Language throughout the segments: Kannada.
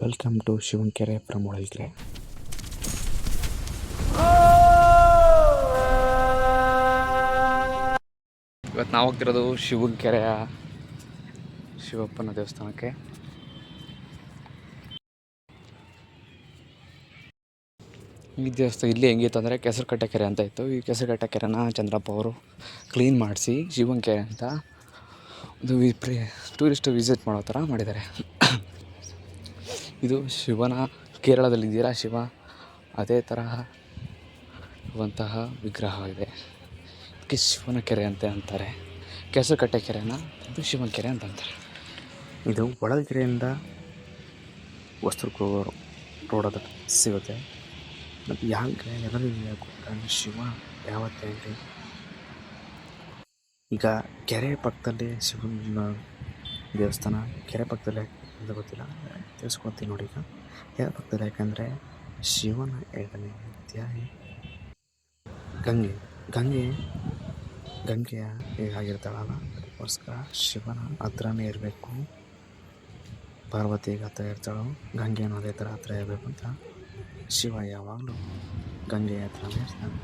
Welcome to Shivankere from Holalkere. ಇವತ್ತು ನಾವು ಹೋಗ್ತಿರೋದು ಶಿವಂಕೆರೆಯ ಶಿವಪ್ಪನ ದೇವಸ್ಥಾನಕ್ಕೆ. ಈ ದೇವಸ್ಥಾನ ಇಲ್ಲಿ ಹೆಂಗಿತ್ತು ಅಂದರೆ ಕೆಸರುಕಟ್ಟೆ ಕೆರೆ ಅಂತ ಇತ್ತು. ಈ ಕೆಸರುಕಟ್ಟೆ ಕೆರೆನ ಚಂದ್ರಪ್ಪ ಅವರು ಕ್ಲೀನ್ ಮಾಡಿಸಿ ಶಿವಂಕೆರೆ ಅಂತ ಇದು ಟೂರಿಸ್ಟ್ ವಿಸಿಟ್ ಮಾಡೋ ಥರ ಮಾಡಿದ್ದಾರೆ. ಇದು ಶಿವನ ಕೇರಳದಲ್ಲಿದ್ದೀರಾ ಶಿವ ಅದೇ ತರಹ ಇರುವಂತಹ ವಿಗ್ರಹ ಇದೆ. ಇದಕ್ಕೆ ಶಿವನ ಕೆರೆ ಅಂತ ಅಂತಾರೆ. ಕೆಸರುಕಟ್ಟೆ ಕೆರೆನ ಇದು ಶಿವನ ಕೆರೆ ಅಂತ ಅಂತಾರೆ. ಇದು ಹೊಳಲ್ಕೆರೆಯಿಂದ ವಸ್ತುರ್ಗು ರೋಡದ ಸಿಗುತ್ತೆ. ಮತ್ತು ಯಾಕೆ ಎಲ್ಲರಿಗೂ ಗೊತ್ತಾಗ ಶಿವ ಯಾವತ್ತೇ ಆಗಲಿ ಈಗ ಕೆರೆ ಪಕ್ಕದಲ್ಲಿ ಶಿವನ ದೇವಸ್ಥಾನ ಕೆರೆ ಪಕ್ಕದಲ್ಲೇ ಅಂತ ಗೊತ್ತಿಲ್ಲ, ತಿಳಿಸ್ಕೊಡ್ತೀನಿ ನೋಡಿ. ಈಗ ಕೆರೆ ಪಕ್ಕದಲ್ಲಿ ಯಾಕಂದರೆ ಶಿವನ 2ನೇ ಅಧ್ಯಾಯ ಗಂಗೆಯ ಹೇಗಾಗಿರ್ತಾಳಲ್ಲ, ಅದಕ್ಕೋಸ್ಕರ ಶಿವನ ಹತ್ರನೇ ಇರಬೇಕು. ಪಾರ್ವತಿಗೆ ಹತ್ರ ಇರ್ತಾಳೋ ಗಂಗೆನೂ ಅದೇ ಥರ ಹತ್ರ ಇರಬೇಕು ಅಂತ ಶಿವ ಯಾವಾಗಲೂ ಗಂಗೆಯ ಹತ್ರನೇ ಇರ್ತಾನೆ.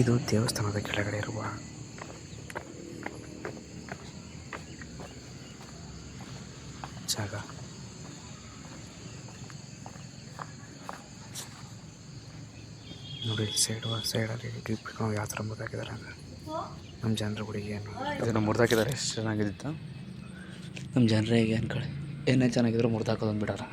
ಇದು ದೇವಸ್ಥಾನದ ಕೆಳಗಡೆ ಇರುವ ಜಾಗ. ನೋಡಿ ಸೈಡಲ್ಲಿ ಡಿಪ್ ಯಾವ ಥರ ಮುರಿದಾಕಿದ್ದಾರೆ ಅಂದರೆ ನಮ್ಮ ಜನರ ಗುಡಿಗೆ ಏನು ಇದನ್ನು ಮುರಿದಾಕಿದ್ದಾರೆ. ಎಷ್ಟು ಚೆನ್ನಾಗಿದ್ದಿತ್ತು ನಮ್ಮ ಜನರಿಗೆ ಅನ್ಕೊಳ್ಳಿ, ಏನೇ ಚೆನ್ನಾಗಿದ್ರು ಮುರಿದಾಕೋದೊಂದು ಬಿಡೋಲ್ಲ.